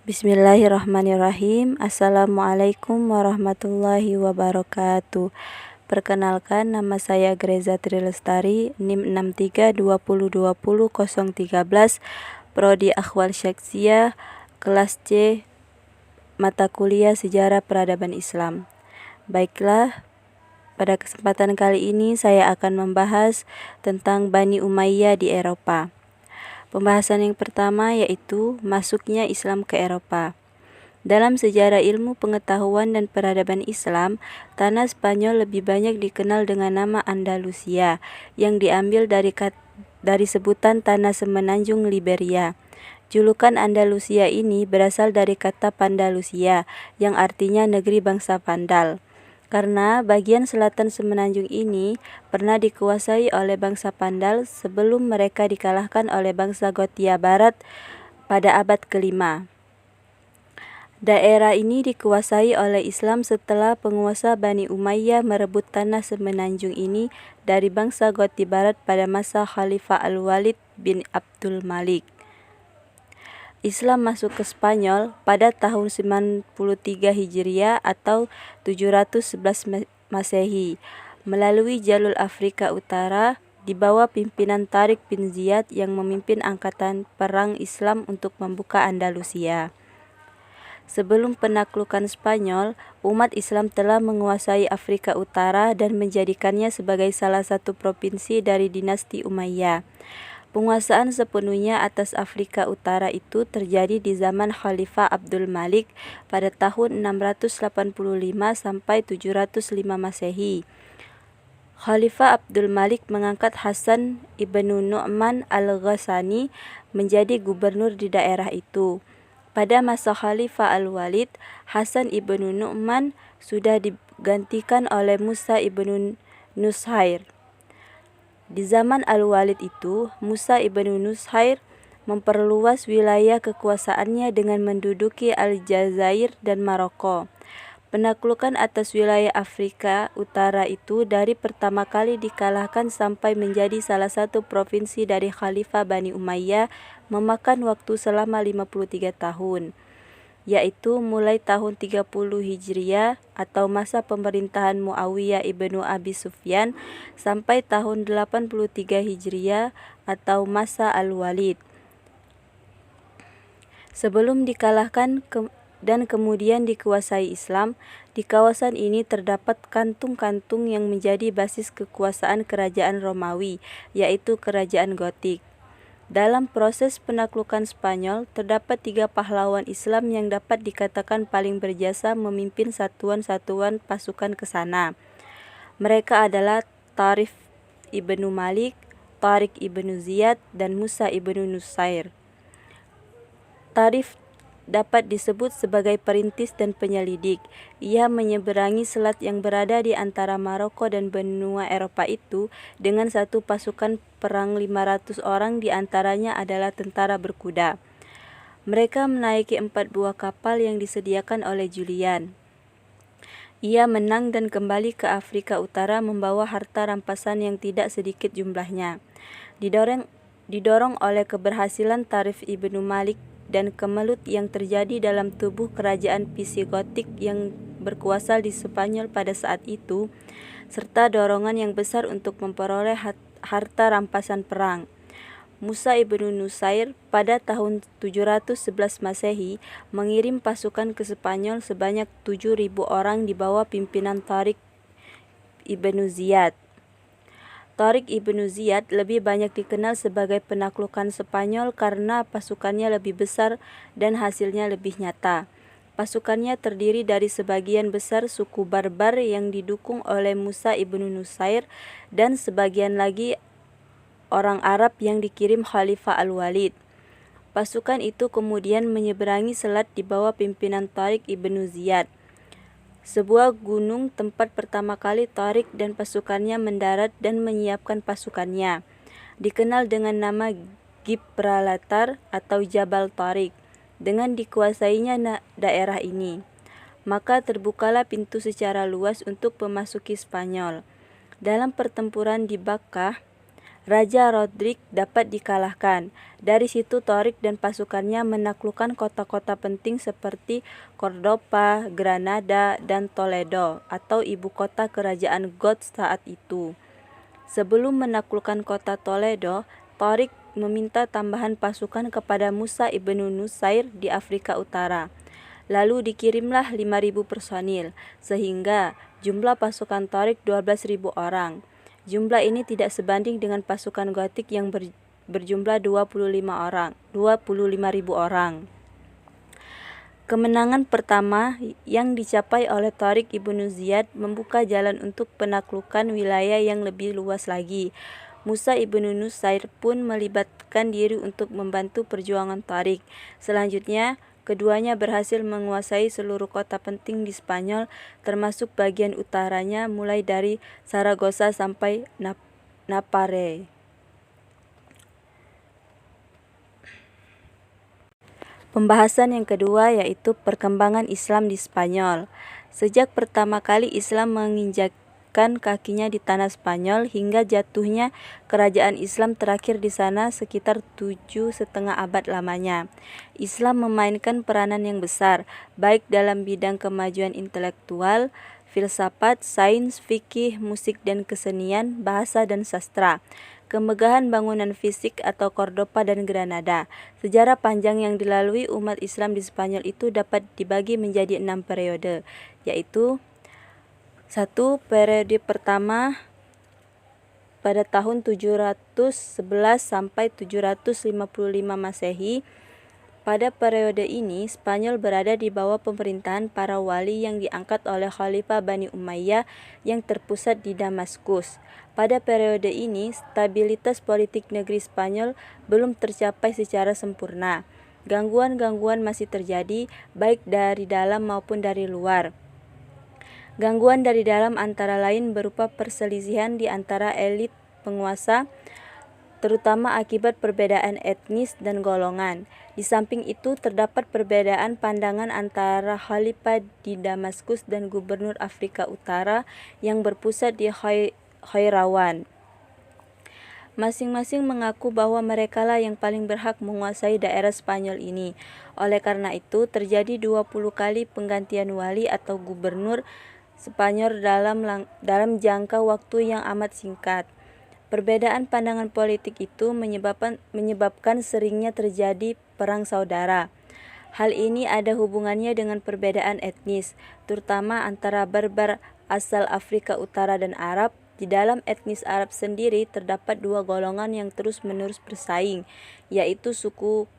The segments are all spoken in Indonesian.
Bismillahirrahmanirrahim. Assalamualaikum warahmatullahi wabarakatuh. Perkenalkan, nama saya Greza Trilestari, NIM 6320200013, Prodi Akhwal Syakhsiyah, kelas C, mata kuliah Sejarah Peradaban Islam. Baiklah, pada kesempatan kali ini saya akan membahas tentang Bani Umayyah di Eropa. Pembahasan yang pertama yaitu masuknya Islam ke Eropa. Dalam sejarah ilmu pengetahuan dan peradaban Islam, tanah Spanyol lebih banyak dikenal dengan nama Andalusia, yang diambil dari sebutan tanah semenanjung Liberia. Julukan Andalusia ini berasal dari kata Pandalusia, yang artinya negeri bangsa Pandal. Karena bagian selatan semenanjung ini pernah dikuasai oleh bangsa Pandal sebelum mereka dikalahkan oleh bangsa Gothia Barat pada abad ke-5. Daerah ini dikuasai oleh Islam setelah penguasa Bani Umayyah merebut tanah semenanjung ini dari bangsa Gothia Barat pada masa Khalifah Al-Walid bin Abdul Malik. Islam masuk ke Spanyol pada tahun 93 Hijriah atau 711 Masehi melalui jalur Afrika Utara di bawah pimpinan Tariq bin Ziyad yang memimpin angkatan perang Islam untuk membuka Andalusia. Sebelum penaklukan Spanyol, umat Islam telah menguasai Afrika Utara dan menjadikannya sebagai salah satu provinsi dari dinasti Umayyah. Penguasaan sepenuhnya atas Afrika Utara itu terjadi di zaman Khalifah Abdul Malik pada tahun 685 sampai 705 Masehi. Khalifah Abdul Malik mengangkat Hasan ibnu Nu'man al-Ghassani menjadi gubernur di daerah itu. Pada masa Khalifah Al-Walid, Hasan ibnu Nu'man sudah digantikan oleh Musa ibnu Nushair. Di zaman Al-Walid itu, Musa ibnu Nushair memperluas wilayah kekuasaannya dengan menduduki Aljazair dan Maroko. Penaklukan atas wilayah Afrika Utara itu dari pertama kali dikalahkan sampai menjadi salah satu provinsi dari Khalifah Bani Umayyah memakan waktu selama 53 tahun. Yaitu mulai tahun 30 Hijriah atau masa pemerintahan Muawiyah ibnu Abi Sufyan sampai tahun 83 Hijriah atau masa Al-Walid. Sebelum dikalahkan dan kemudian dikuasai Islam, di kawasan ini terdapat kantung-kantung yang menjadi basis kekuasaan kerajaan Romawi, yaitu kerajaan Gotik. Dalam proses penaklukan Spanyol, terdapat 3 pahlawan Islam yang dapat dikatakan paling berjasa memimpin satuan-satuan pasukan ke sana. Mereka adalah Tarif ibnu Malik, Tariq ibnu Ziyad, dan Musa ibnu Nushair. Tarif dapat disebut sebagai perintis dan penyelidik. Ia menyeberangi selat yang berada di antara Maroko dan benua Eropa itu dengan satu pasukan perang 500 orang, di antaranya adalah tentara berkuda. Mereka menaiki 4 buah kapal yang disediakan oleh Julian. Ia menang dan kembali ke Afrika Utara membawa harta rampasan yang tidak sedikit jumlahnya. Didorong oleh keberhasilan Tarif ibnu Malik dan kemelut yang terjadi dalam tubuh kerajaan Visigotik yang berkuasa di Spanyol pada saat itu, serta dorongan yang besar untuk memperoleh harta rampasan perang. Musa ibnu Nushair pada tahun 711 Masehi mengirim pasukan ke Spanyol sebanyak 7.000 orang di bawah pimpinan Tariq ibnu Ziyad. Tariq ibnu Ziyad lebih banyak dikenal sebagai penaklukan Spanyol karena pasukannya lebih besar dan hasilnya lebih nyata. Pasukannya terdiri dari sebagian besar suku Barbar yang didukung oleh Musa ibnu Nushair dan sebagian lagi orang Arab yang dikirim Khalifah Al-Walid. Pasukan itu kemudian menyeberangi selat di bawah pimpinan Tariq ibnu Ziyad. Sebuah gunung tempat pertama kali Tariq dan pasukannya mendarat dan menyiapkan pasukannya, dikenal dengan nama Gibraltar atau Jabal Tariq. Dengan dikuasainya daerah ini, maka terbukalah pintu secara luas untuk memasuki Spanyol. Dalam pertempuran di Bakkah, Raja Rodrik dapat dikalahkan. Dari situ Torik dan pasukannya menaklukkan kota-kota penting seperti Cordoba, Granada, dan Toledo atau ibu kota kerajaan Goths saat itu. Sebelum menaklukkan kota Toledo, Torik meminta tambahan pasukan kepada Musa ibnu Nusair di Afrika Utara. Lalu dikirimlah 5.000 personil, sehingga jumlah pasukan Torik 12.000 orang. Jumlah ini tidak sebanding dengan pasukan Gotik yang berjumlah 25.000 orang. Kemenangan pertama yang dicapai oleh Torik ibnu Ziyad membuka jalan untuk penaklukan wilayah yang lebih luas lagi. Musa ibnu Nusair pun melibatkan diri untuk membantu perjuangan Torik. Selanjutnya, keduanya berhasil menguasai seluruh kota penting di Spanyol, termasuk bagian utaranya mulai dari Saragossa sampai Navarre. Pembahasan yang kedua yaitu perkembangan Islam di Spanyol. Sejak pertama kali Islam menginjakkan kakinya di tanah Spanyol hingga jatuhnya kerajaan Islam terakhir di sana sekitar 7,5 abad lamanya, Islam memainkan peranan yang besar, baik dalam bidang kemajuan intelektual, filsafat, sains, fikih, musik dan kesenian, bahasa dan sastra, kemegahan bangunan fisik atau Cordoba dan Granada. Sejarah panjang yang dilalui umat Islam di Spanyol itu dapat dibagi menjadi 6 periode, yaitu 1. Periode pertama pada tahun 711 sampai 755 Masehi. Pada periode ini, Spanyol berada di bawah pemerintahan para wali yang diangkat oleh Khalifah Bani Umayyah yang terpusat di Damaskus. Pada periode ini, stabilitas politik negeri Spanyol belum tercapai secara sempurna. Gangguan-gangguan masih terjadi, baik dari dalam maupun dari luar. Gangguan dari dalam antara lain berupa perselisihan di antara elit penguasa, terutama akibat perbedaan etnis dan golongan. Di samping itu, terdapat perbedaan pandangan antara Khalifah di Damaskus dan gubernur Afrika Utara yang berpusat di Khairawan. Masing-masing mengaku bahwa merekalah yang paling berhak menguasai daerah Spanyol ini. Oleh karena itu, terjadi 20 kali penggantian wali atau gubernur Spanyol dalam jangka waktu yang amat singkat. Perbedaan pandangan politik itu menyebabkan seringnya terjadi perang saudara. Hal ini ada hubungannya dengan perbedaan etnis, terutama antara Barbar asal Afrika Utara dan Arab. Di dalam etnis Arab sendiri terdapat dua golongan yang terus-menerus bersaing, yaitu suku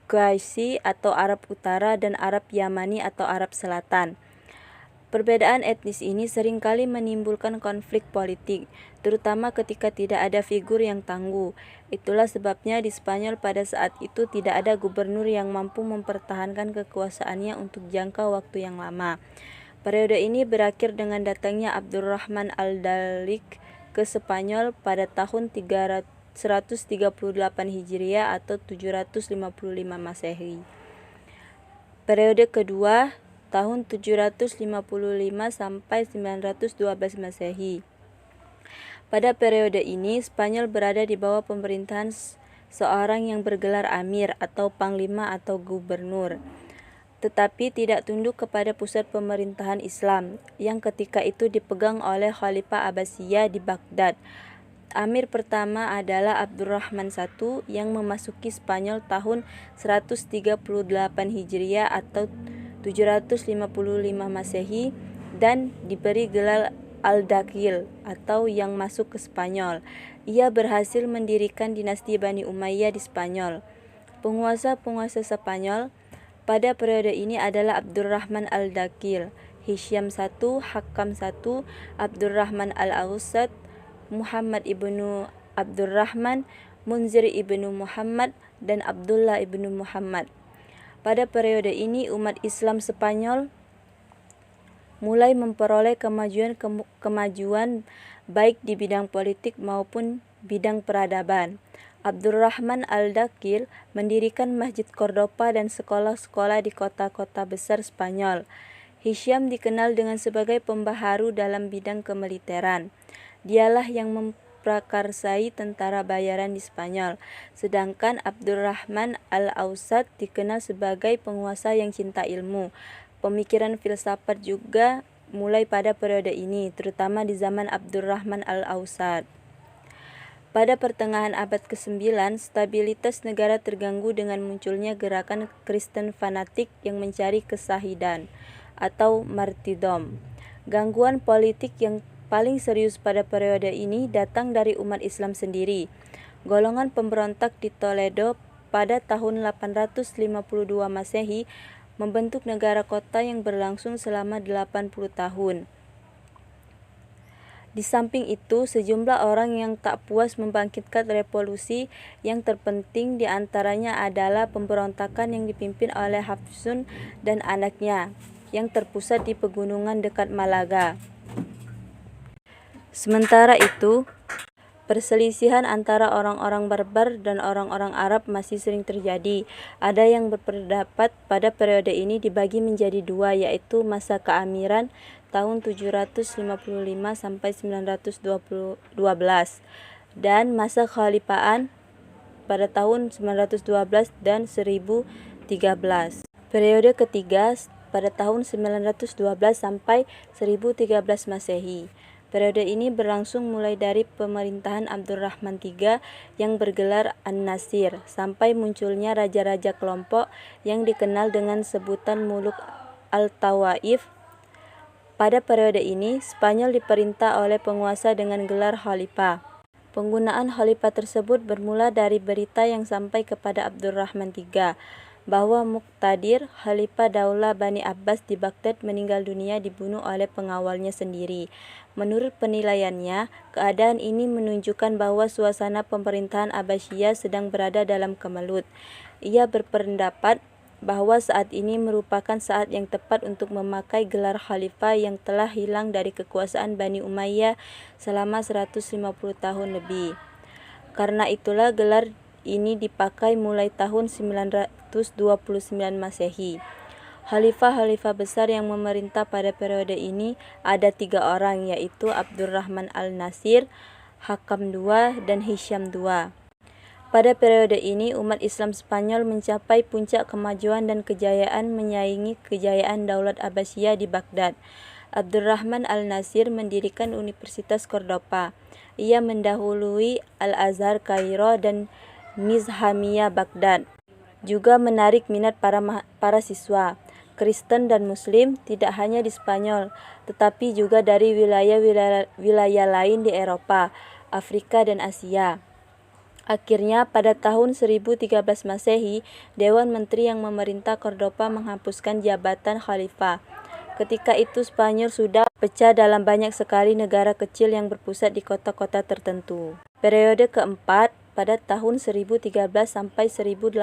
Qaisi atau Arab Utara dan Arab Yamani atau Arab Selatan. Perbedaan etnis ini seringkali menimbulkan konflik politik, terutama ketika tidak ada figur yang tangguh. Itulah sebabnya di Spanyol pada saat itu tidak ada gubernur yang mampu mempertahankan kekuasaannya untuk jangka waktu yang lama. Periode ini berakhir dengan datangnya Abdurrahman al-Dalik ke Spanyol pada tahun 138 Hijriah atau 755 Masehi. Periode kedua tahun 755 sampai 912 Masehi. Pada periode ini, Spanyol berada di bawah pemerintahan seorang yang bergelar Amir atau Panglima atau Gubernur, tetapi tidak tunduk kepada pusat pemerintahan Islam, yang ketika itu dipegang oleh Khalifah Abbasiyah di Baghdad. Amir pertama adalah Abdurrahman I yang memasuki Spanyol tahun 138 Hijriah atau 755 Masehi dan diberi gelar Al-Dakhil atau yang masuk ke Spanyol. Ia berhasil mendirikan dinasti Bani Umayyah di Spanyol. Penguasa-penguasa Spanyol pada periode ini adalah Abdurrahman Al-Dakhil, Hisham I, Hakam I, Abdurrahman Al-Awsat, Muhammad ibnu Abdurrahman, Munzir ibnu Muhammad, dan Abdullah ibnu Muhammad. Pada periode ini umat Islam Spanyol mulai memperoleh kemajuan baik di bidang politik maupun bidang peradaban. Abdurrahman al-Dakhil mendirikan Masjid Cordoba dan sekolah-sekolah di kota-kota besar Spanyol. Hisham dikenal dengan sebagai pembaharu dalam bidang kemiliteran. Dialah yang memprakarsai tentara bayaran di Spanyol, sedangkan Abdurrahman al-Ausad dikenal sebagai penguasa yang cinta ilmu. Pemikiran filsafat juga mulai pada periode ini, terutama di zaman Abdurrahman al-Ausad. Pada pertengahan abad ke-9, stabilitas negara terganggu dengan munculnya gerakan Kristen fanatik yang mencari kesahidan atau martyrdom. Gangguan politik yang paling serius pada periode ini datang dari umat Islam sendiri. Golongan pemberontak di Toledo pada tahun 852 Masehi membentuk negara kota yang berlangsung selama 80 tahun. Di samping itu, sejumlah orang yang tak puas membangkitkan revolusi. Yang terpenting di antaranya adalah pemberontakan yang dipimpin oleh Hafsun dan anaknya, yang terpusat di pegunungan dekat Malaga. Sementara itu, perselisihan antara orang-orang Barbar dan orang-orang Arab masih sering terjadi. Ada yang berpendapat pada periode ini dibagi menjadi dua, yaitu masa keamiran tahun 755 sampai 912 dan masa kekhalifahan pada tahun 912 dan 1013. Periode ketiga pada tahun 912 sampai 1013 Masehi. Periode ini berlangsung mulai dari pemerintahan Abdurrahman III yang bergelar An-Nasir sampai munculnya raja-raja kelompok yang dikenal dengan sebutan Muluk al-Tawaif. Pada periode ini, Spanyol diperintah oleh penguasa dengan gelar khalifah. Penggunaan khalifah tersebut bermula dari berita yang sampai kepada Abdurrahman III bahwa Muqtadir, khalifah Daulah Bani Abbas di Baghdad, meninggal dunia dibunuh oleh pengawalnya sendiri. Menurut penilaiannya, keadaan ini menunjukkan bahwa suasana pemerintahan Abbasiyah sedang berada dalam kemelut. Ia berpendapat bahwa saat ini merupakan saat yang tepat untuk memakai gelar khalifah yang telah hilang dari kekuasaan Bani Umayyah selama 150 tahun lebih. Karena itulah gelar ini dipakai mulai tahun 929 Masehi. Khalifah-khalifah besar yang memerintah pada periode ini ada 3 orang, yaitu Abdurrahman al-Nasir, Hakam II, dan Hisham II. Pada periode ini, umat Islam Spanyol mencapai puncak kemajuan dan kejayaan menyaingi kejayaan Daulat Abbasiyah di Baghdad. Abdurrahman al-Nasir mendirikan Universitas Cordova. Ia mendahului Al-Azhar Kairo dan Nizhamiyah Baghdad. Juga menarik minat para siswa Kristen dan Muslim, tidak hanya di Spanyol, tetapi juga dari wilayah lain di Eropa, Afrika, dan Asia. Akhirnya, pada tahun 1013 Masehi, Dewan Menteri yang memerintah Cordova menghapuskan jabatan khalifah. Ketika itu Spanyol sudah pecah dalam banyak sekali negara kecil yang berpusat di kota-kota tertentu. Periode keempat pada tahun 1013 sampai 1086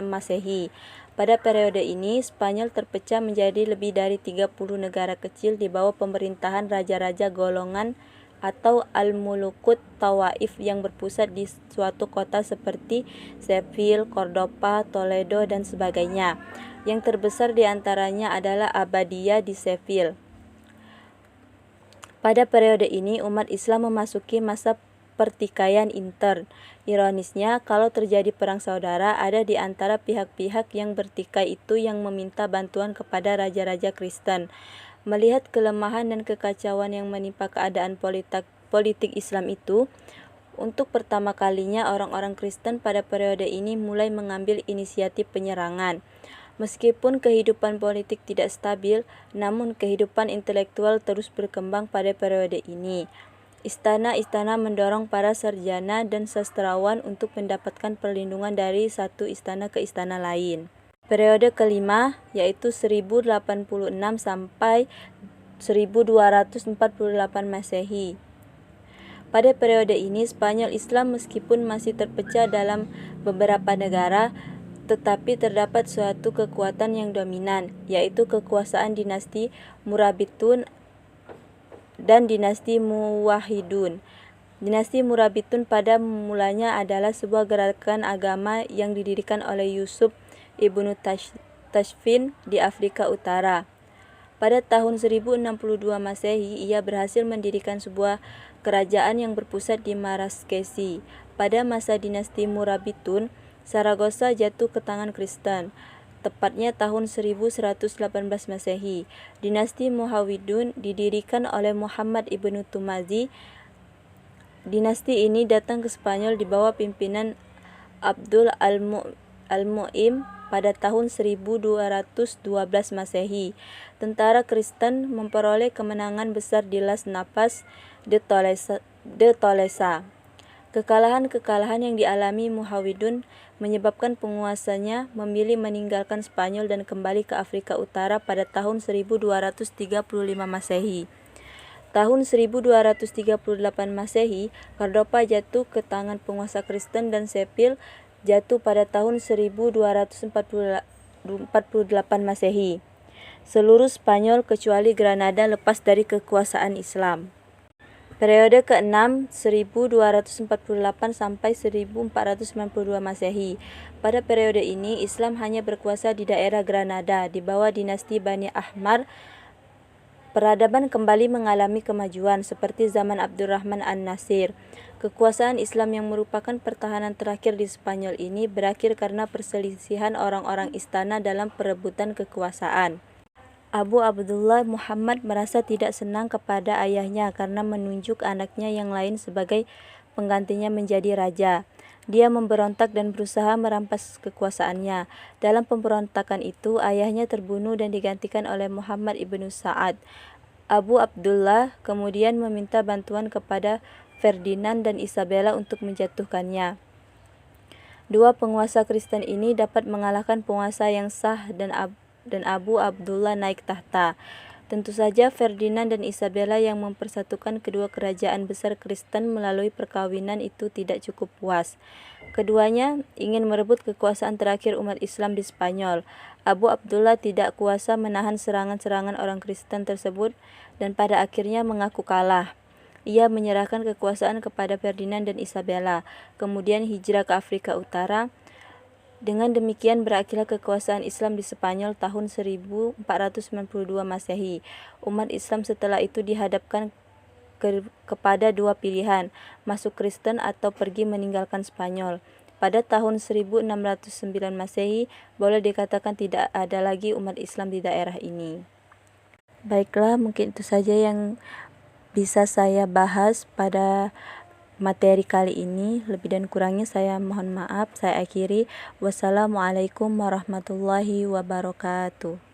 Masehi. Pada periode ini, Spanyol terpecah menjadi lebih dari 30 negara kecil di bawah pemerintahan raja-raja golongan atau Al-Mulukut Tawaif yang berpusat di suatu kota seperti Seville, Cordova, Toledo, dan sebagainya. Yang terbesar di antaranya adalah Abbadiyah di Seville. Pada periode ini, umat Islam memasuki masa pertikaian intern. Ironisnya, kalau terjadi perang saudara, ada di antara pihak-pihak yang bertikai itu yang meminta bantuan kepada raja-raja Kristen. Melihat kelemahan dan kekacauan yang menimpa keadaan politik Islam itu, untuk pertama kalinya orang-orang Kristen pada periode ini mulai mengambil inisiatif penyerangan. Meskipun kehidupan politik tidak stabil, namun kehidupan intelektual terus berkembang pada periode ini. Istana-istana mendorong para sarjana dan sastrawan untuk mendapatkan perlindungan dari satu istana ke istana lain. Periode kelima, yaitu 1086 sampai 1248 Masehi. Pada periode ini, Spanyol Islam meskipun masih terpecah dalam beberapa negara, tetapi terdapat suatu kekuatan yang dominan, yaitu kekuasaan dinasti Murabitun dan dinasti Muwahhidun. Dinasti Murabitun pada mulanya adalah sebuah gerakan agama yang didirikan oleh Yusuf ibnu Tashfin di Afrika Utara. Pada tahun 1062 Masehi, ia berhasil mendirikan sebuah kerajaan yang berpusat di Marrakesh. Pada masa dinasti Murabitun, Saragossa jatuh ke tangan Kristen, tepatnya tahun 1118 Masehi. Dinasti Muhawidun didirikan oleh Muhammad ibnu Tumazi. Dinasti ini datang ke Spanyol di bawah pimpinan Abdul al-Mu'im pada tahun 1212 Masehi. Tentara Kristen memperoleh kemenangan besar di Las Navas de Tolosa. Kekalahan-kekalahan yang dialami Muhawidun menyebabkan penguasanya memilih meninggalkan Spanyol dan kembali ke Afrika Utara pada tahun 1235 Masehi. Tahun 1238 Masehi, Cordoba jatuh ke tangan penguasa Kristen dan Seville jatuh pada tahun 1248 Masehi. Seluruh Spanyol kecuali Granada lepas dari kekuasaan Islam. Periode ke-6 1248 sampai 1492 Masehi. Pada periode ini Islam hanya berkuasa di daerah Granada di bawah dinasti Bani Ahmar. Peradaban kembali mengalami kemajuan seperti zaman Abdurrahman an-Nasir. Kekuasaan Islam yang merupakan pertahanan terakhir di Spanyol ini berakhir karena perselisihan orang-orang istana dalam perebutan kekuasaan. Abu Abdullah Muhammad merasa tidak senang kepada ayahnya karena menunjuk anaknya yang lain sebagai penggantinya menjadi raja. Dia memberontak dan berusaha merampas kekuasaannya. Dalam pemberontakan itu, ayahnya terbunuh dan digantikan oleh Muhammad ibnu Sa'ad. Abu Abdullah kemudian meminta bantuan kepada Ferdinand dan Isabella untuk menjatuhkannya. Dua penguasa Kristen ini dapat mengalahkan penguasa yang sah dan Abu Abdullah naik tahta. Tentu saja Ferdinand dan Isabella yang mempersatukan kedua kerajaan besar Kristen melalui perkawinan itu tidak cukup puas. Keduanya ingin merebut kekuasaan terakhir umat Islam di Spanyol. Abu Abdullah tidak kuasa menahan serangan-serangan orang Kristen tersebut dan pada akhirnya mengaku kalah. Ia menyerahkan kekuasaan kepada Ferdinand dan Isabella, kemudian hijrah ke Afrika Utara. Dengan demikian berakhirlah kekuasaan Islam di Spanyol tahun 1492 Masehi. Umat Islam setelah itu dihadapkan kepada dua pilihan, masuk Kristen atau pergi meninggalkan Spanyol. Pada tahun 1609 Masehi, boleh dikatakan tidak ada lagi umat Islam di daerah ini. Baiklah, mungkin itu saja yang bisa saya bahas pada materi kali ini. Lebih dan kurangnya saya mohon maaf. Saya akhiri. Wassalamualaikum warahmatullahi wabarakatuh.